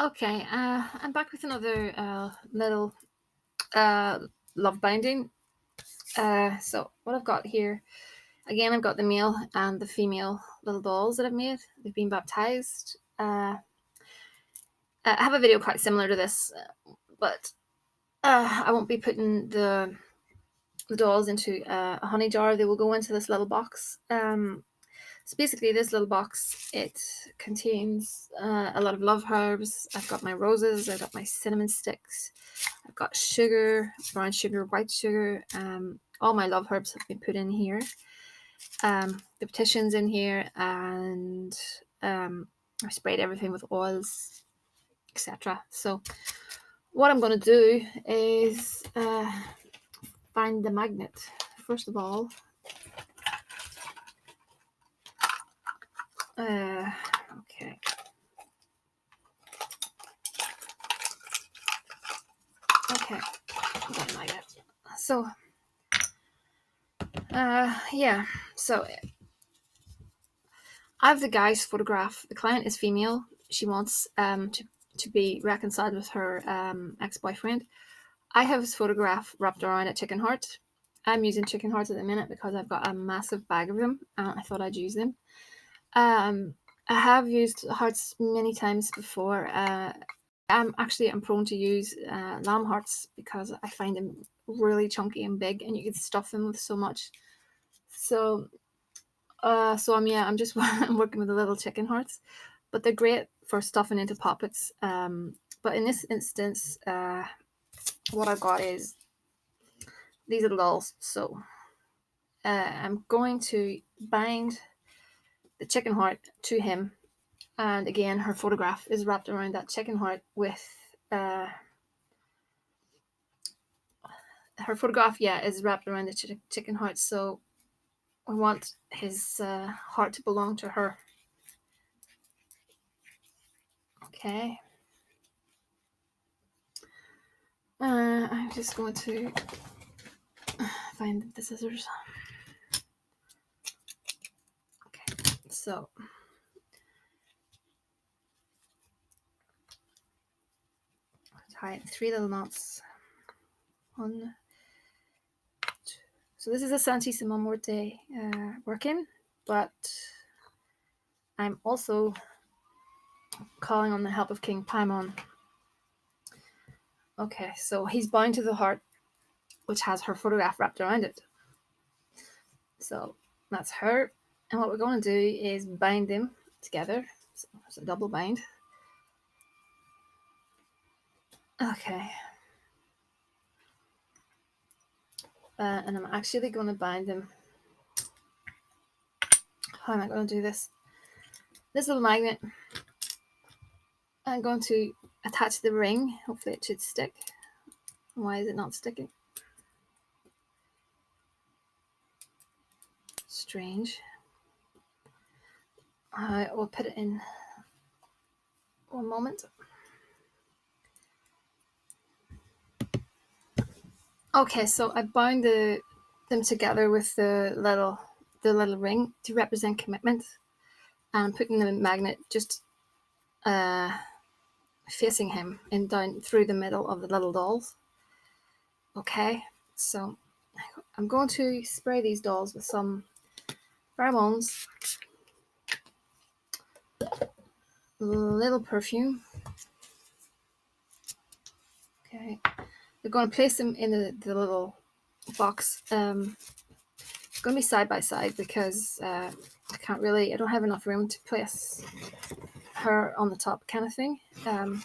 Okay, I'm back with another little uh, love binding. So what I've got here, again, I've got the male and the female little dolls that I've made. They've been baptized. I have a video quite similar to this, but I won't be putting the dolls into a honey jar. They will go into this little box. So basically, this little box, it contains a lot of love herbs. I've got my roses. I've got my cinnamon sticks. I've got sugar, brown sugar, white sugar. All my love herbs have been put in here. The petitions in here, and I sprayed everything with oils, etc. So what I'm going to do is find the magnet first of all. Okay. Okay. Magnet. So, yeah. So, I have the guy's photograph. The client is female. She wants to be reconciled with her ex-boyfriend. I have his photograph wrapped around a chicken heart. I'm using chicken hearts at the minute because I've got a massive bag of them and I thought I'd use them. I have used hearts many times before. I'm prone to use lamb hearts because I find them really chunky and big, and you can stuff them with so much. So, I'm just I'm working with the little chicken hearts, but they're great for stuffing into poppets. But in this instance, what I've got is these little dolls. So, I'm going to bind the chicken heart to him. And again, her photograph is wrapped around that chicken heart with her photograph, is wrapped around the chicken heart. So I want his heart to belong to her. Okay. I'm just going to find the scissors. Okay, so tie 3 little knots. 1, 2. So this is a Santissima Morte working, but I'm also calling on the help of King Paimon. Okay, so he's bound to the heart, which has her photograph wrapped around it. So that's her. And what we're going to do is bind them together. So it's a double bind. Okay. And I'm actually going to bind them. How am I going to do this? This little magnet, I'm going to attach the ring. Hopefully it should stick. Why is it not sticking? Strange. I will put it in one moment. Okay, so I bound them together with the little ring to represent commitment, and I'm putting the magnet just facing him and down through the middle of the little dolls. Okay, so I'm going to spray these dolls with some pheromones, little perfume. Okay, we're going to place them in the little box. It's going to be side by side because I don't have enough room to place her on the top kind of thing. I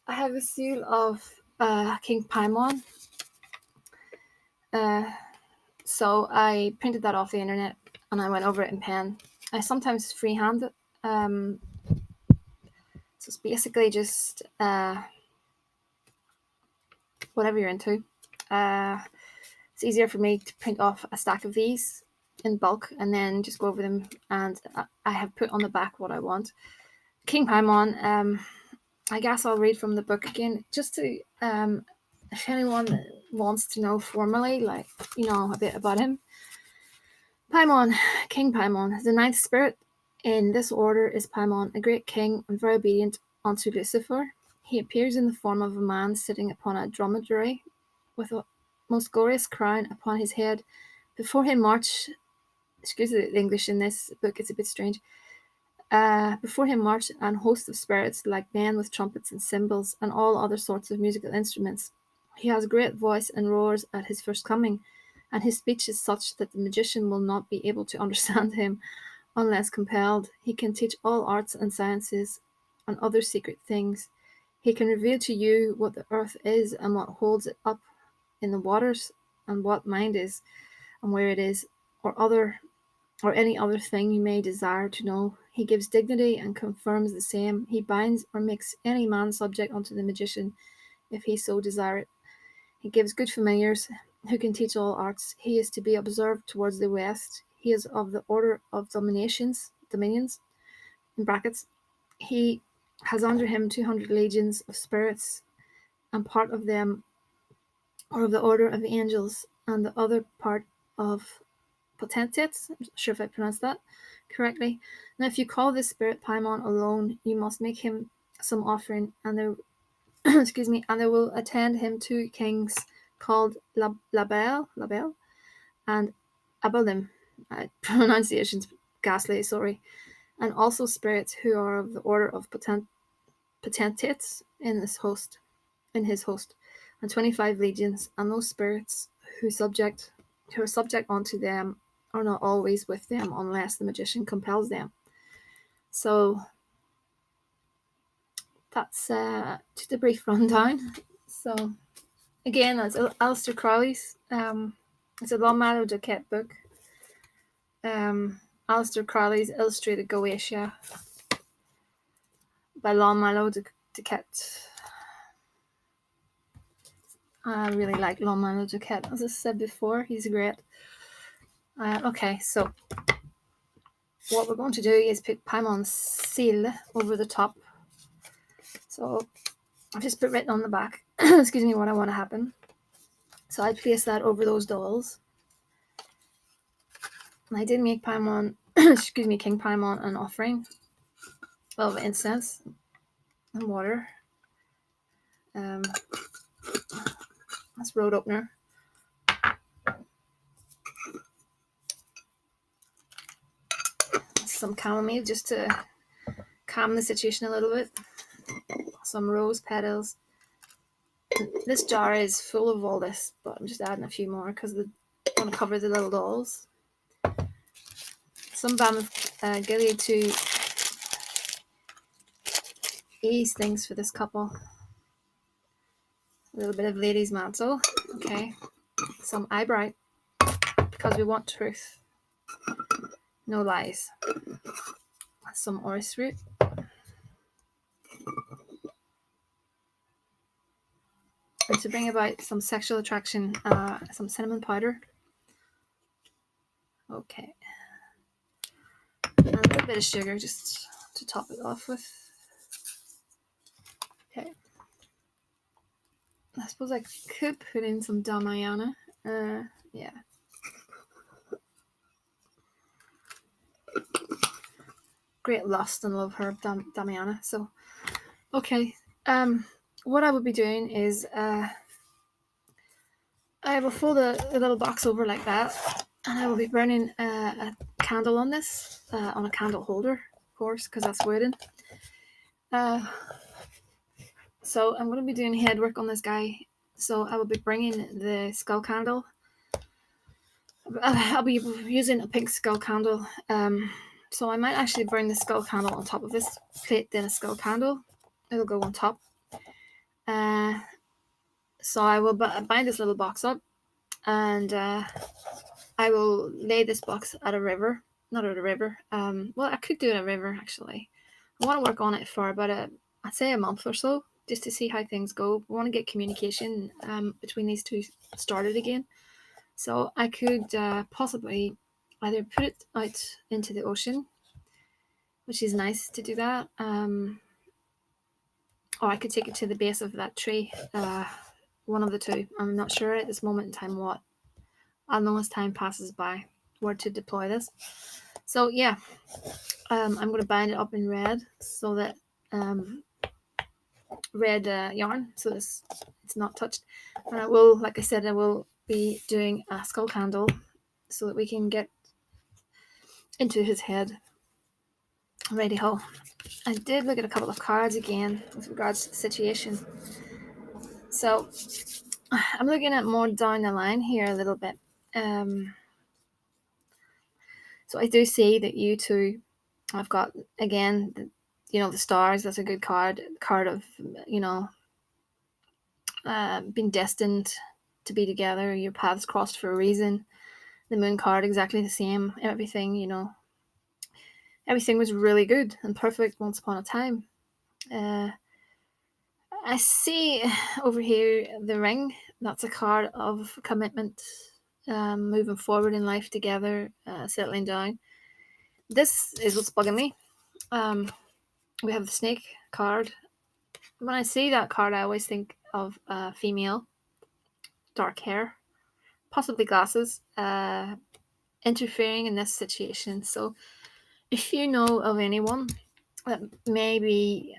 have a seal of King Paimon. So I printed that off the internet and I went over it in pen. I sometimes freehand it. So it's basically just whatever you're into. It's easier for me to print off a stack of these in bulk and then just go over them, and I have put on the back what I want. King Paimon, I guess I'll read from the book again, just to if anyone wants to know formally, like, a bit about him. Paimon, King Paimon, the ninth spirit in this order is Paimon, a great king and very obedient onto Lucifer. He appears in the form of a man sitting upon a dromedary with a most glorious crown upon his head. Before him march, excuse the English in this book, it's a bit strange. Before him march an host of spirits like men with trumpets and cymbals and all other sorts of musical instruments. He has a great voice and roars at his first coming, and his speech is such that the magician will not be able to understand him unless compelled. He can teach all arts and sciences and other secret things. He can reveal to you what the earth is and what holds it up in the waters, and what mind is and where it is, or any other thing you may desire to know. He gives dignity and confirms the same. He binds or makes any man subject unto the magician, if he so desire it. He gives good familiars, who can teach all arts. He is to be observed towards the west. He is of the order of dominions, in brackets. He has under him 200 legions of spirits, and part of them are of the order of the angels, and the other part of potentates. I'm not sure if I pronounced that correctly. Now, if you call this spirit Paimon alone, you must make him some offering, and there, excuse me, and there will attend him 2 kings called Label, and Abalim. Pronunciation's ghastly, sorry. And also spirits who are of the order of potentates in his host, and 25 legions, and those spirits who are subject unto them are not always with them unless the magician compels them. So that's just a brief rundown. So again, that's Aleister Crowley's. It's a Longmallow Duquette book. Aleister Crowley's Illustrated Goetia by Longmallow Duquette. I really like Longmallow Duquette. As I said before, he's great. Okay, so what we're going to do is put Paimon's seal over the top. So I've just put written on the back, excuse me, what I want to happen. So I place that over those dolls. And I did make Paimon, excuse me, King Paimon an offering of incense and water. That's road opener. Some chamomile just to calm the situation a little bit. Some rose petals. This jar is full of all this, but I'm just adding a few more because I want to cover the little dolls. Some balm of Gilead to ease things for this couple. A little bit of lady's mantle. Okay. Some eyebrow because we want truth. No lies. Some orris root. And to bring about some sexual attraction, some cinnamon powder. Okay. And a little bit of sugar just to top it off with. Okay. I suppose I could put in some Damiana. Yeah. Great lust and love herb, Damiana. So, okay. What I would be doing is I will fold a little box over like that, and I will be burning a candle on this, on a candle holder, of course, because that's wooden. So I'm going to be doing head work on this guy. So I will be bringing the skull candle. I'll be using a pink skull candle. So I might actually burn the skull candle on top of this plate, then a skull candle. It'll go on top. So I will bind this little box up, and I will lay this box at a river. Not at a river. Well, I could do it at a river, actually. I want to work on it for about I'd say a month or so, just to see how things go. I want to get communication between these two started again. So I could possibly either put it out into the ocean, which is nice to do that, or I could take it to the base of that tree. One of the two. I'm not sure at this moment in time what. I'll know as time passes by where to deploy this. So yeah, I'm going to bind it up in red so that red yarn, so it's not touched. And I will, like I said, I will be doing a skull candle so that we can get into his head. Righty ho. I did look at a couple of cards again with regards to the situation. So I'm looking at more down the line here a little bit. So I do see that you two have got, again, the stars. That's a good card of, being destined to be together. Your paths crossed for a reason. The moon card, exactly the same. Everything was really good and perfect once upon a time. I see over here the ring. That's a card of commitment, moving forward in life together, settling down. This is what's bugging me. We have the snake card. When I see that card, I always think of a female, dark hair, possibly glasses, interfering in this situation. So if you know of anyone that may be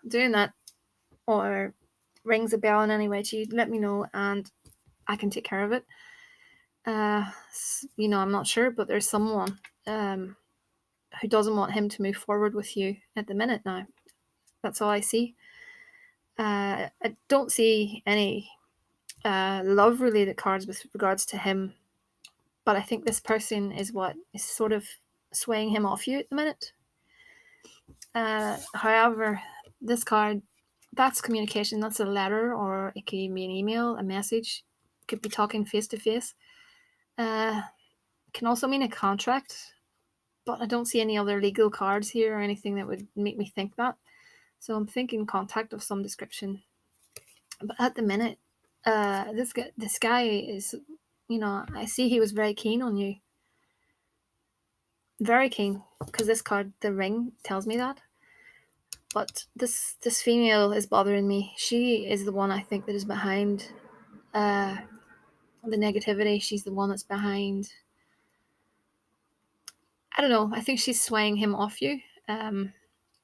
doing that or rings a bell in any way to you, let me know and I can take care of it. I'm not sure, but there's someone who doesn't want him to move forward with you at the minute now. That's all I see. I don't see any love related cards with regards to him, but I think this person is what is sort of swaying him off you at the minute. However, this card, that's communication. That's a letter, or it could be an email, a message. It could be talking face to face. Can also mean a contract, but I don't see any other legal cards here or anything that would make me think that. So I'm thinking contact of some description. But at the minute, this guy is, I see he was very keen on you. Very keen, because this card, the ring, tells me that. But this female is bothering me. She is the one I think that is behind the negativity. She's the one that's behind. I don't know. I think she's swaying him off you.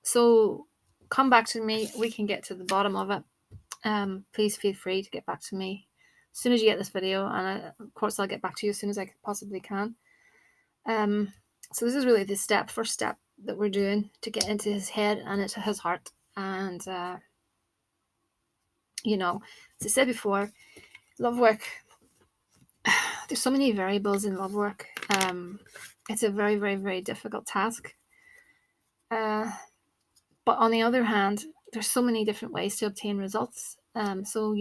So come back to me. We can get to the bottom of it. Please feel free to get back to me as soon as you get this video, and of course I'll get back to you as soon as I possibly can. So this is really the first step that we're doing to get into his head and into his heart. And as I said before, love work, there's so many variables in love work. It's a very, very, very difficult task. But on the other hand, there's so many different ways to obtain results. So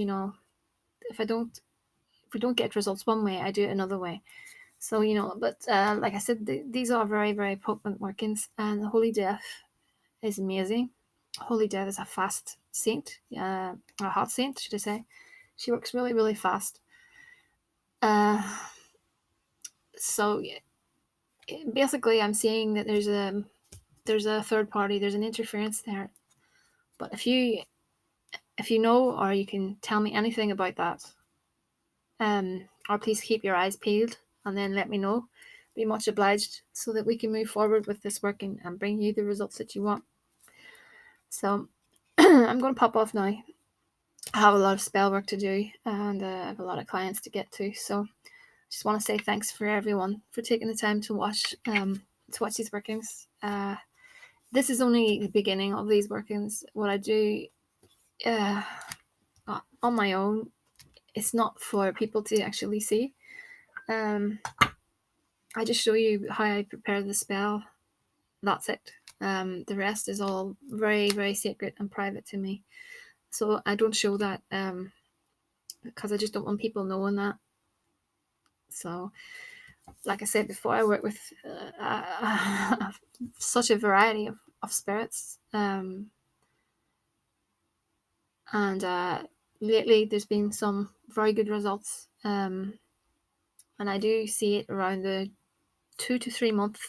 if we don't get results one way, I do it another way. So but like I said, these are very, very potent workings, and the Holy Death is amazing. Holy Death is a fast saint, a hot saint, should I say. She works really, really fast. So basically, I'm seeing that there's a third party, there's an interference there. But if you know, or you can tell me anything about that, or please keep your eyes peeled and then let me know. Be much obliged, so that we can move forward with this working and bring you the results that you want. So I'm going to pop off now. I have a lot of spell work to do, and I have a lot of clients to get to. So I just want to say thanks for everyone for taking the time to watch these workings. This is only the beginning of these workings. What I do on my own, it's not for people to actually see. I just show you how I prepare the spell. That's it. The rest is all very, very sacred and private to me. So I don't show that because I just don't want people knowing that. So, like I said before, I work with such a variety of spirits. And lately there's been some very good results. And I do see it around the 2 to 3 month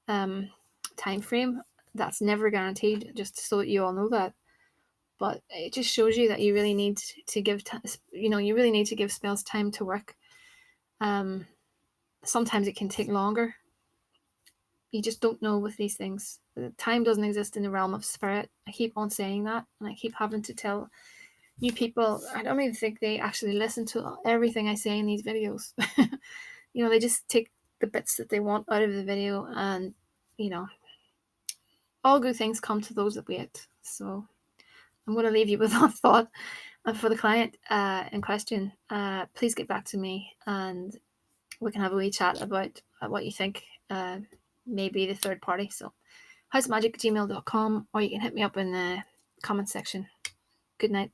time frame. That's never guaranteed, just so that you all know that. But it just shows you that you really need to give you really need to give spells time to work. Sometimes it can take longer. You just don't know with these things. Time doesn't exist in the realm of spirit. I keep on saying that, and I keep having to tell new people. I don't even think they actually listen to everything I say in these videos. They just take the bits that they want out of the video, and all good things come to those that wait. So I'm going to leave you with that thought. And for the client in question, please get back to me, and we can have a wee chat about what you think. Maybe the third party. So houseofmagick@gmail.com, or you can hit me up in the comment section. Good night.